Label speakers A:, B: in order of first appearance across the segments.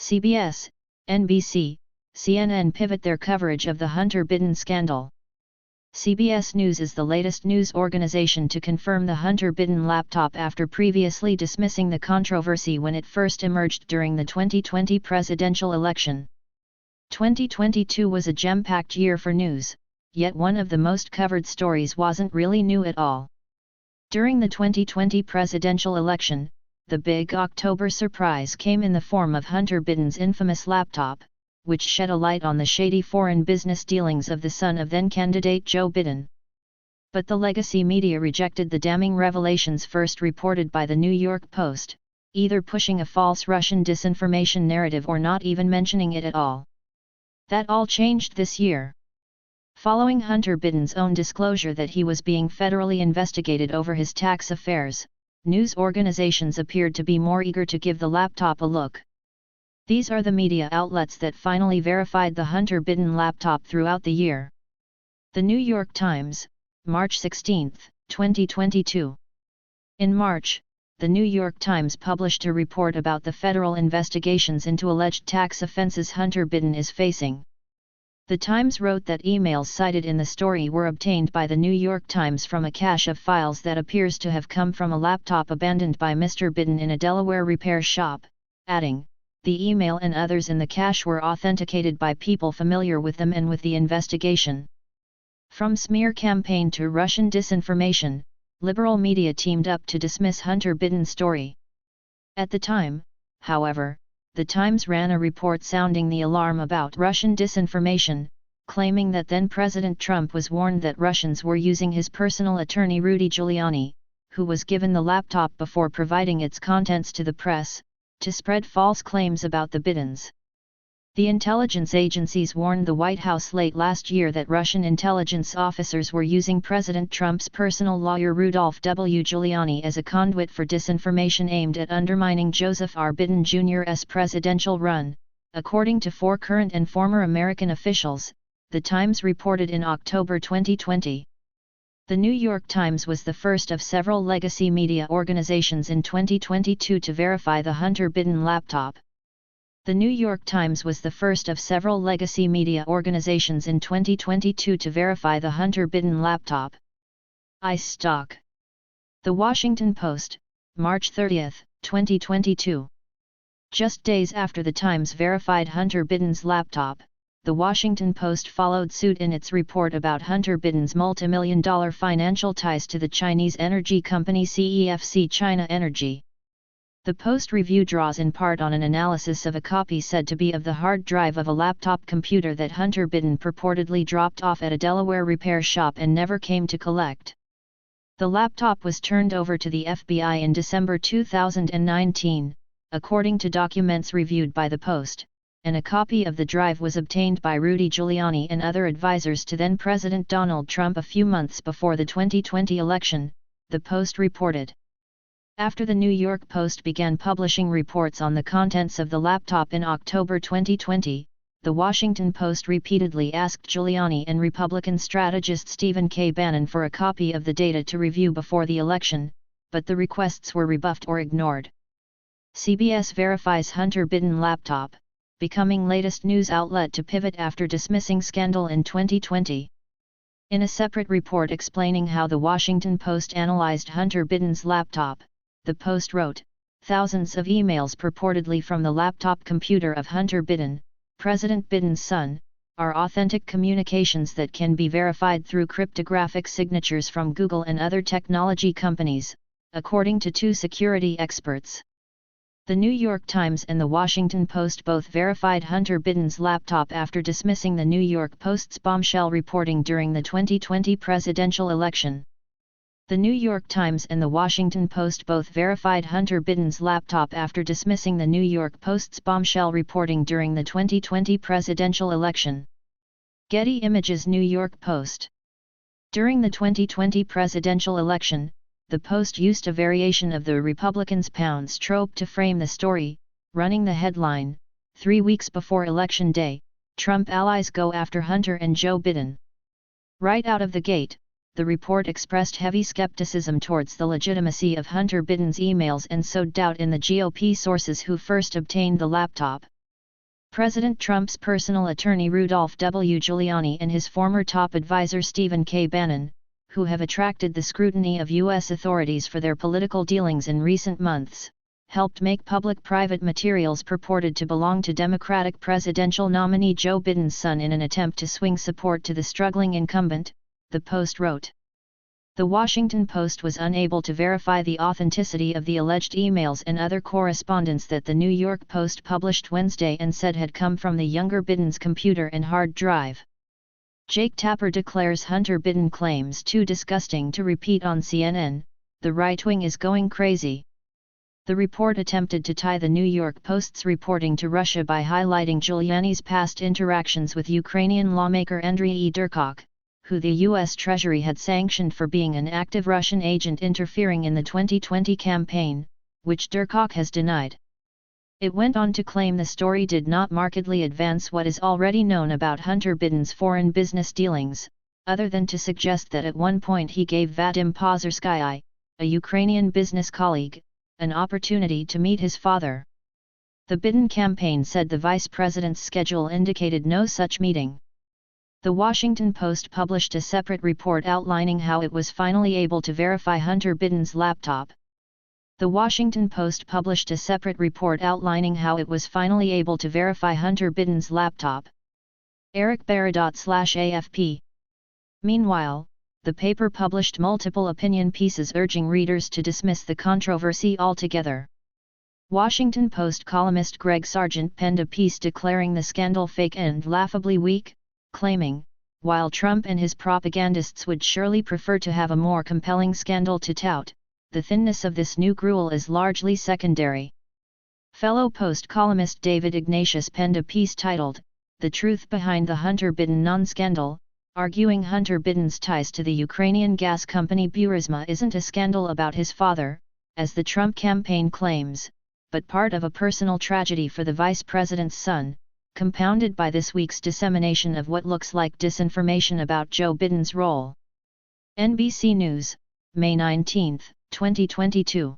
A: CBS, NBC, CNN pivot their coverage of the Hunter Biden scandal. CBS News is the latest news organization to confirm the Hunter Biden laptop after previously dismissing the controversy when it first emerged during the 2020 presidential election. 2022 was a gem-packed year for news, yet one of the most covered stories wasn't really new at all. During the 2020 presidential election, the big October surprise came in the form of Hunter Biden's infamous laptop, which shed a light on the shady foreign business dealings of the son of then-candidate Joe Biden. But the legacy media rejected the damning revelations first reported by the New York Post, either pushing a false Russian disinformation narrative or not even mentioning it at all. That all changed this year. Following Hunter Biden's own disclosure that he was being federally investigated over his tax affairs, news organizations appeared to be more eager to give the laptop a look. These are the media outlets that finally verified the Hunter Biden laptop throughout the year. The New York Times, March 16, 2022. In March, the New York Times published a report about the federal investigations into alleged tax offenses Hunter Biden is facing. The Times wrote that emails cited in the story were obtained by the New York Times from a cache of files that appears to have come from a laptop abandoned by Mr. Biden in a Delaware repair shop, adding, "The email and others in the cache were authenticated by people familiar with them and with the investigation." From smear campaign to Russian disinformation, liberal media teamed up to dismiss Hunter Biden's story. At the time, however, the Times ran a report sounding the alarm about Russian disinformation, claiming that then-President Trump was warned that Russians were using his personal attorney Rudy Giuliani, who was given the laptop before providing its contents to the press, to spread false claims about the Bidens. The intelligence agencies warned the White House late last year that Russian intelligence officers were using President Trump's personal lawyer Rudolph W. Giuliani as a conduit for disinformation aimed at undermining Joseph R. Biden Jr.'s presidential run, according to 4 current and former American officials, the Times reported in October 2020. The New York Times was the first of several legacy media organizations in 2022 to verify the Hunter Biden laptop. The New York Times was the first of several legacy media organizations in 2022 to verify the Hunter Biden laptop. iStock. The Washington Post, March 30, 2022. Just days after the Times verified Hunter Biden's laptop, the Washington Post followed suit in its report about Hunter Biden's multimillion-dollar financial ties to the Chinese energy company CEFC China Energy. The Post review draws in part on an analysis of a copy said to be of the hard drive of a laptop computer that Hunter Biden purportedly dropped off at a Delaware repair shop and never came to collect. The laptop was turned over to the FBI in December 2019, according to documents reviewed by the Post, and a copy of the drive was obtained by Rudy Giuliani and other advisors to then-President Donald Trump a few months before the 2020 election, the Post reported. After the New York Post began publishing reports on the contents of the laptop in October 2020, the Washington Post repeatedly asked Giuliani and Republican strategist Stephen K. Bannon for a copy of the data to review before the election, but the requests were rebuffed or ignored. CBS verifies Hunter Biden laptop, becoming latest news outlet to pivot after dismissing scandal in 2020. In a separate report explaining how the Washington Post analyzed Hunter Biden's laptop, the Post wrote, "Thousands of emails purportedly from the laptop computer of Hunter Biden, President Biden's son, are authentic communications that can be verified through cryptographic signatures from Google and other technology companies," according to 2 security experts. The New York Times and the Washington Post both verified Hunter Biden's laptop after dismissing the New York Post's bombshell reporting during the 2020 presidential election. The New York Times and the Washington Post both verified Hunter Biden's laptop after dismissing the New York Post's bombshell reporting during the 2020 presidential election. Getty Images New York Post. During the 2020 presidential election, the Post used a variation of the Republicans' pounds trope to frame the story, running the headline, 3 weeks before Election Day, Trump allies go after Hunter and Joe Biden. Right out of the gate, the report expressed heavy skepticism towards the legitimacy of Hunter Biden's emails and sowed doubt in the GOP sources who first obtained the laptop, President Trump's personal attorney Rudolph W. Giuliani and his former top advisor Stephen K. Bannon, who have attracted the scrutiny of U.S. authorities for their political dealings in recent months, helped make public private materials purported to belong to Democratic presidential nominee Joe Biden's son in an attempt to swing support to the struggling incumbent, the Post wrote. The Washington Post was unable to verify the authenticity of the alleged emails and other correspondence that the New York Post published Wednesday and said had come from the younger Biden's computer and hard drive. Jake Tapper declares Hunter Biden claims too disgusting to repeat on CNN, the right wing is going crazy. The report attempted to tie the New York Post's reporting to Russia by highlighting Giuliani's past interactions with Ukrainian lawmaker Andriy Yermak, who the U.S. Treasury had sanctioned for being an active Russian agent interfering in the 2020 campaign, which Yermak has denied. It went on to claim the story did not markedly advance what is already known about Hunter Biden's foreign business dealings, other than to suggest that at one point he gave Vadim Pozarsky, a Ukrainian business colleague, an opportunity to meet his father. The Biden campaign said the vice president's schedule indicated no such meeting. The Washington Post published a separate report outlining how it was finally able to verify Hunter Biden's laptop. The Washington Post published a separate report outlining how it was finally able to verify Hunter Biden's laptop. Eric Barra./AFP. Meanwhile, the paper published multiple opinion pieces urging readers to dismiss the controversy altogether. Washington Post columnist Greg Sargent penned a piece declaring the scandal fake and laughably weak, claiming, while Trump and his propagandists would surely prefer to have a more compelling scandal to tout, the thinness of this new gruel is largely secondary. Fellow Post columnist David Ignatius penned a piece titled, The Truth Behind the Hunter Biden Non-Scandal, arguing Hunter Biden's ties to the Ukrainian gas company Burisma isn't a scandal about his father, as the Trump campaign claims, but part of a personal tragedy for the vice president's son, compounded by this week's dissemination of what looks like disinformation about Joe Biden's role. NBC News, May 19, 2022.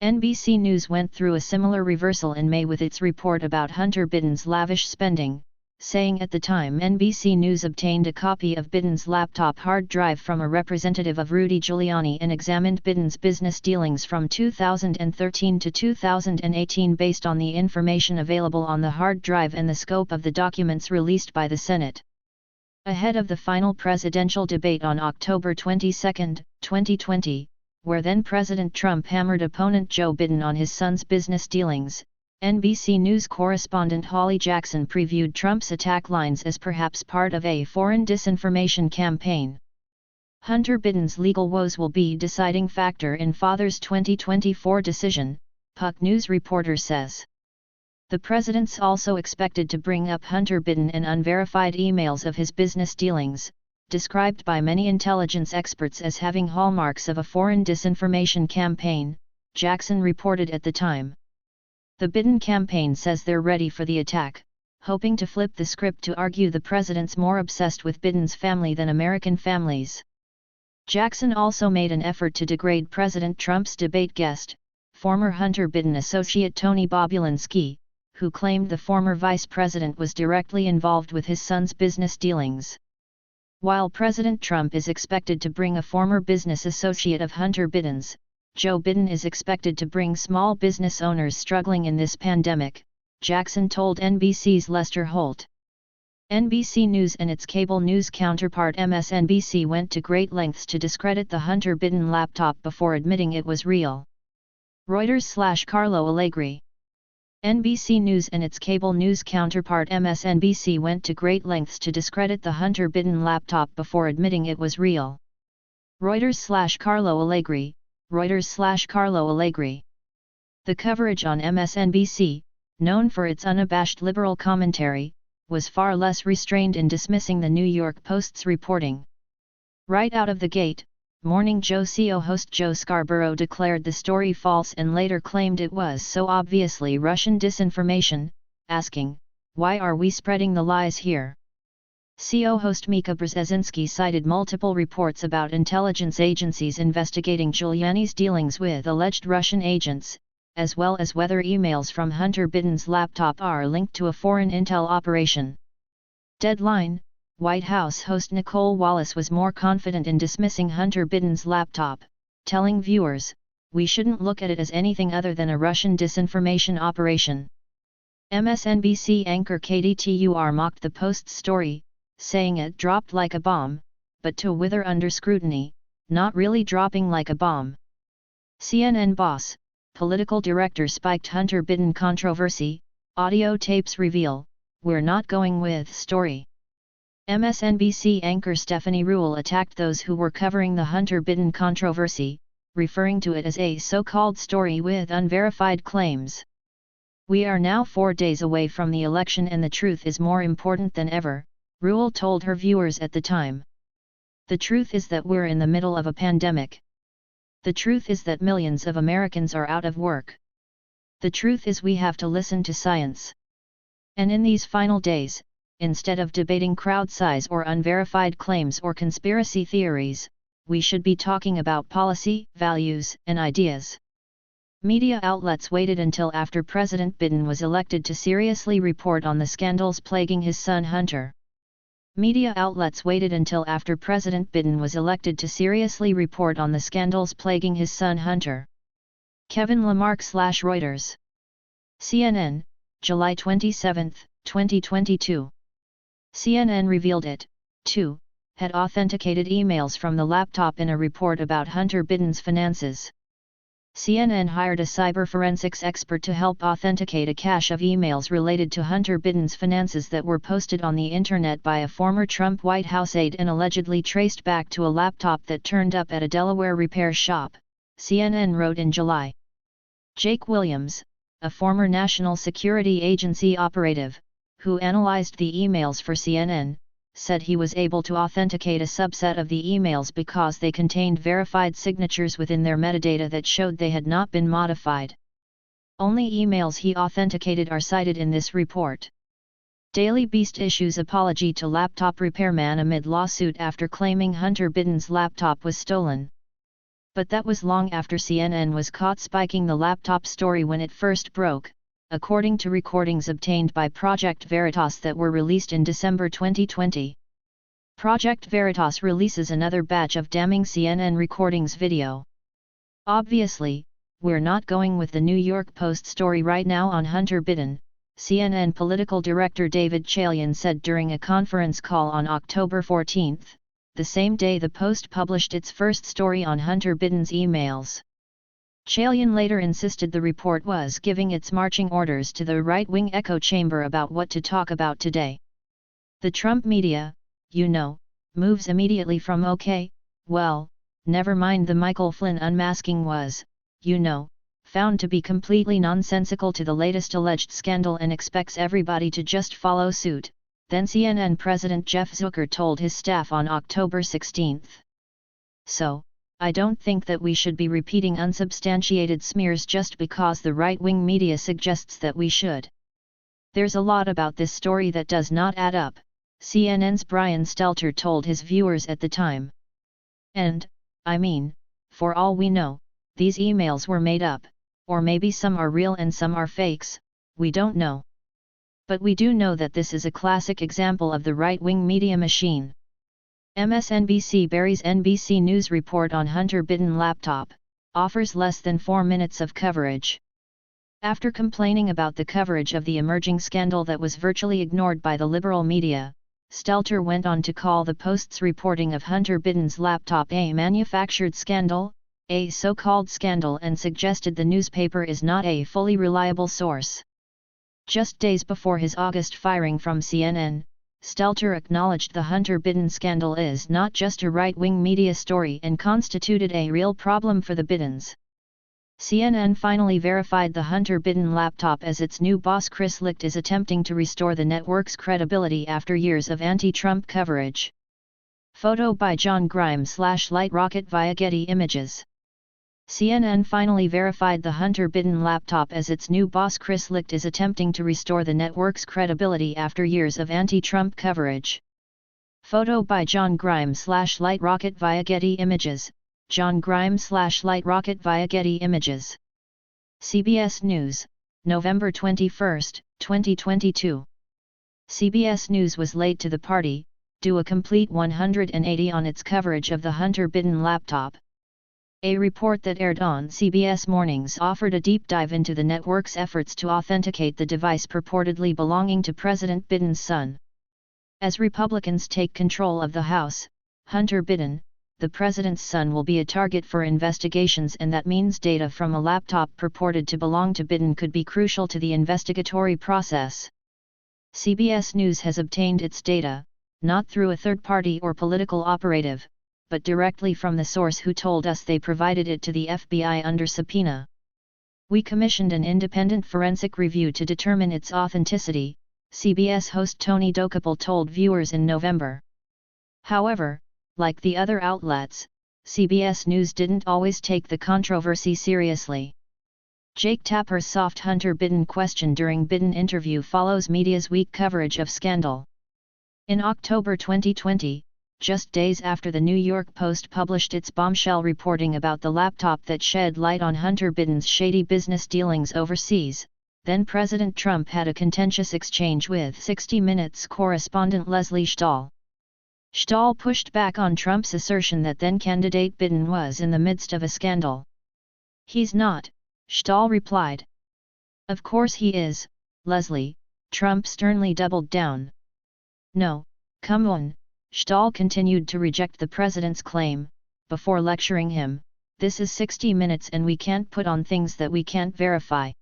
A: NBC News went through a similar reversal in May with its report about Hunter Biden's lavish spending, saying at the time NBC News obtained a copy of Biden's laptop hard drive from a representative of Rudy Giuliani and examined Biden's business dealings from 2013 to 2018 based on the information available on the hard drive and the scope of the documents released by the Senate. Ahead of the final presidential debate on October 22, 2020, where then-President Trump hammered opponent Joe Biden on his son's business dealings, NBC News correspondent Holly Jackson previewed Trump's attack lines as perhaps part of a foreign disinformation campaign. Hunter Biden's legal woes will be deciding factor in father's 2024 decision, Puck News reporter says. The president's also expected to bring up Hunter Biden and unverified emails of his business dealings, described by many intelligence experts as having hallmarks of a foreign disinformation campaign, Jackson reported at the time. The Biden campaign says they're ready for the attack, hoping to flip the script to argue the president's more obsessed with Biden's family than American families. Jackson also made an effort to degrade President Trump's debate guest, former Hunter Biden associate Tony Bobulinski, who claimed the former vice president was directly involved with his son's business dealings. While President Trump is expected to bring a former business associate of Hunter Biden's, Joe Biden is expected to bring small business owners struggling in this pandemic, Jackson told NBC's Lester Holt. NBC News and its cable news counterpart MSNBC went to great lengths to discredit the Hunter Biden laptop before admitting it was real. Reuters/Carlo Allegri. NBC News and its cable news counterpart MSNBC went to great lengths to discredit the Hunter Biden laptop before admitting it was real. Reuters/Carlo Allegri. Reuters/Carlo Allegri. The coverage on MSNBC, known for its unabashed liberal commentary, was far less restrained in dismissing the New York Post's reporting. Right out of the gate, Morning Joe CO host Joe Scarborough declared the story false and later claimed it was so obviously Russian disinformation, asking, "Why are we spreading the lies here?" CO host Mika Brzezinski cited multiple reports about intelligence agencies investigating Giuliani's dealings with alleged Russian agents, as well as whether emails from Hunter Biden's laptop are linked to a foreign intel operation. Deadline: White House host Nicole Wallace was more confident in dismissing Hunter Biden's laptop, telling viewers, "We shouldn't look at it as anything other than a Russian disinformation operation." MSNBC anchor Katie Tur mocked the Post's story, saying it dropped like a bomb, but to wither under scrutiny, not really dropping like a bomb. CNN boss, political director spiked Hunter Biden controversy, audio tapes reveal, "We're not going with" story. MSNBC anchor Stephanie Ruhle attacked those who were covering the Hunter Biden controversy, referring to it as a so-called story with unverified claims. "We are now 4 days away from the election and the truth is more important than ever," Ruhle told her viewers at the time. "The truth is that we're in the middle of a pandemic. The truth is that millions of Americans are out of work. The truth is we have to listen to science. And in these final days, instead of debating crowd size or unverified claims or conspiracy theories, we should be talking about policy, values, and ideas." Media outlets waited until after President Biden was elected to seriously report on the scandals plaguing his son Hunter. Media outlets waited until after President Biden was elected to seriously report on the scandals plaguing his son Hunter. Kevin Lamarck/Reuters. CNN, July 27, 2022. CNN revealed it, too, had authenticated emails from the laptop in a report about Hunter Biden's finances. CNN hired a cyber forensics expert to help authenticate a cache of emails related to Hunter Biden's finances that were posted on the internet by a former Trump White House aide and allegedly traced back to a laptop that turned up at a Delaware repair shop, CNN wrote in July. Jake Williams, a former National Security Agency operative, who analyzed the emails for CNN, said he was able to authenticate a subset of the emails because they contained verified signatures within their metadata that showed they had not been modified. Only emails he authenticated are cited in this report. Daily Beast issues apology to laptop repairman amid lawsuit after claiming Hunter Biden's laptop was stolen. But that was long after CNN was caught spiking the laptop story when it first broke, according to recordings obtained by Project Veritas that were released in December 2020. Project Veritas releases another batch of damning CNN recordings video. "Obviously, we're not going with the New York Post story right now on Hunter Biden," CNN political director David Chalian said during a conference call on October 14, the same day the Post published its first story on Hunter Biden's emails. Chalian later insisted the report was giving its marching orders to the right-wing echo chamber about what to talk about today. The Trump media, moves immediately from "okay, well, never mind the Michael Flynn unmasking was, found to be completely nonsensical to the latest alleged scandal and expects everybody to just follow suit," then CNN President Jeff Zucker told his staff on October 16. "So, I don't think that we should be repeating unsubstantiated smears just because the right-wing media suggests that we should. There's a lot about this story that does not add up," CNN's Brian Stelter told his viewers at the time. "And, I mean, for all we know, these emails were made up, or maybe some are real and some are fakes, we don't know. But we do know that this is a classic example of the right-wing media machine." MSNBC buries NBC News report on Hunter Biden laptop, offers less than 4 minutes of coverage. After complaining about the coverage of the emerging scandal that was virtually ignored by the liberal media, Stelter went on to call the Post's reporting of Hunter Biden's laptop a manufactured scandal, a so-called scandal, and suggested the newspaper is not a fully reliable source. Just days before his August firing from CNN, Stelter acknowledged the Hunter Biden scandal is not just a right-wing media story and constituted a real problem for the Bidens. CNN finally verified the Hunter Biden laptop as its new boss Chris Licht is attempting to restore the network's credibility after years of anti-Trump coverage. Photo by John Grimes/Light Rocket via Getty Images. CNN finally verified the Hunter Biden laptop as its new boss Chris Licht is attempting to restore the network's credibility after years of anti-Trump coverage. Photo by John Grimes/Light Rocket via Getty Images. John Grimes/Light Rocket via Getty Images. CBS News, November 21, 2022. CBS News was late to the party, do a complete 180 on its coverage of the Hunter Biden laptop. A report that aired on CBS Mornings offered a deep dive into the network's efforts to authenticate the device purportedly belonging to President Biden's son. As Republicans take control of the House, Hunter Biden, the president's son, will be a target for investigations, and that means data from a laptop purported to belong to Biden could be crucial to the investigatory process. CBS News has obtained its data, not through a third party or political operative, but directly from the source who told us they provided it to the FBI under subpoena. We commissioned an independent forensic review to determine its authenticity, CBS host Tony Dokoupil told viewers in November. However, like the other outlets, CBS News didn't always take the controversy seriously. Jake Tapper's soft Hunter Biden question during Biden interview follows media's weak coverage of scandal. In October 2020, just days after the New York Post published its bombshell reporting about the laptop that shed light on Hunter Biden's shady business dealings overseas, then President Trump had a contentious exchange with 60 Minutes correspondent Leslie Stahl. Stahl pushed back on Trump's assertion that then-candidate Biden was in the midst of a scandal. "He's not," Stahl replied. "Of course he is, Leslie," Trump sternly doubled down. "No, come on," Stahl continued to reject the president's claim, before lecturing him, "This is 60 Minutes and we can't put on things that we can't verify."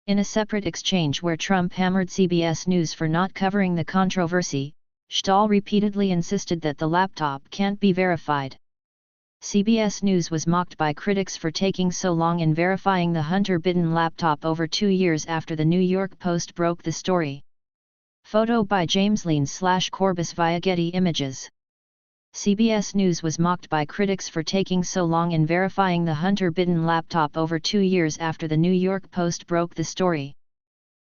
A: In a separate exchange where Trump hammered CBS News for not covering the controversy, Stahl repeatedly insisted that the laptop can't be verified. CBS News was mocked by critics for taking so long in verifying the Hunter Biden laptop over 2 years after the New York Post broke the story. Photo by James Lean/Corbis via Getty Images. CBS News was mocked by critics for taking so long in verifying the Hunter Biden laptop over 2 years after the New York Post broke the story.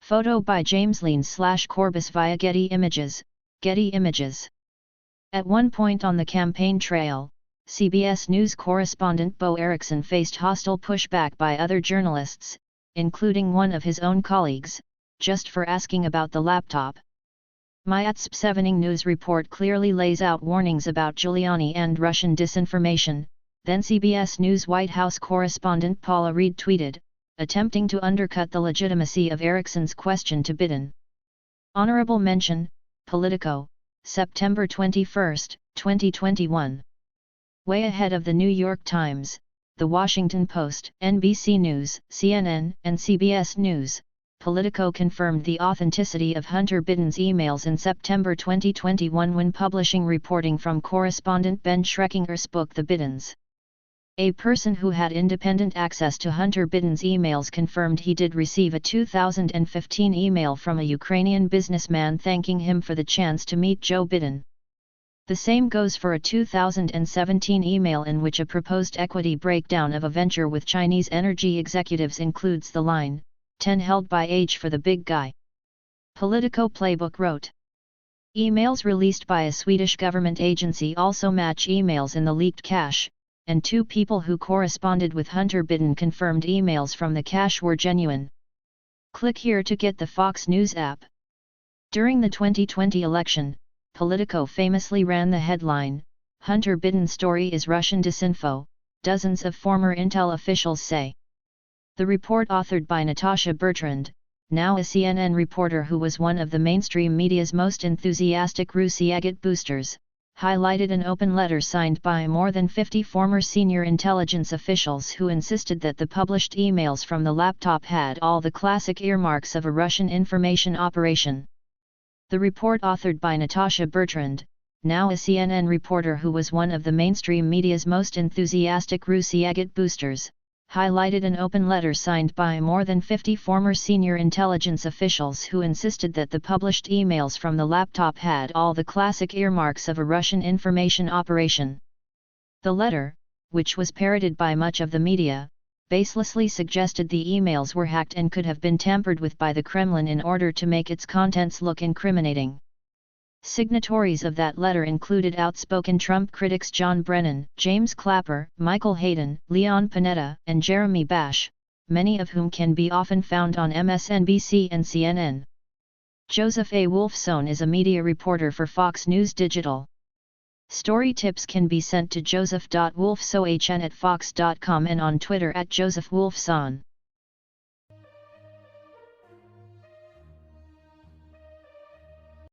A: Photo by James Lean/Corbis via Getty Images, Getty Images. At one point on the campaign trail, CBS News correspondent Bo Erickson faced hostile pushback by other journalists, including one of his own colleagues, just for asking about the laptop. Myat's Evening News report clearly lays out warnings about Giuliani and Russian disinformation, then CBS News White House correspondent Paula Reed tweeted, attempting to undercut the legitimacy of Erickson's question to Biden. Honorable mention, Politico, September 21, 2021. Way ahead of the New York Times, The Washington Post, NBC News, CNN, and CBS News, Politico confirmed the authenticity of Hunter Biden's emails in September 2021 when publishing reporting from correspondent Ben Schreckinger's book The Bidens. A person who had independent access to Hunter Biden's emails confirmed he did receive a 2015 email from a Ukrainian businessman thanking him for the chance to meet Joe Biden. The same goes for a 2017 email in which a proposed equity breakdown of a venture with Chinese energy executives includes the line, 10 held by age for the big guy. Politico Playbook wrote. Emails released by a Swedish government agency also match emails in the leaked cache, and 2 people who corresponded with Hunter Biden confirmed emails from the cache were genuine. Click here to get the Fox News app. During the 2020 election, Politico famously ran the headline, Hunter Biden story is Russian disinfo, dozens of former Intel officials say. The report, authored by Natasha Bertrand, now a CNN reporter who was one of the mainstream media's most enthusiastic Russiagate boosters, highlighted an open letter signed by more than 50 former senior intelligence officials who insisted that the published emails from the laptop had all the classic earmarks of a Russian information operation. The report, authored by Natasha Bertrand, now a CNN reporter who was one of the mainstream media's most enthusiastic Russiagate boosters, highlighted an open letter signed by more than 50 former senior intelligence officials who insisted that the published emails from the laptop had all the classic earmarks of a Russian information operation. The letter, which was parroted by much of the media, baselessly suggested the emails were hacked and could have been tampered with by the Kremlin in order to make its contents look incriminating. Signatories of that letter included outspoken Trump critics John Brennan, James Clapper, Michael Hayden, Leon Panetta, and Jeremy Bash, many of whom can be often found on MSNBC and CNN. Joseph A. Wolfsohn is a media reporter for Fox News Digital. Story tips can be sent to joseph.wolfsohn@fox.com and on Twitter @josephwolfsohn.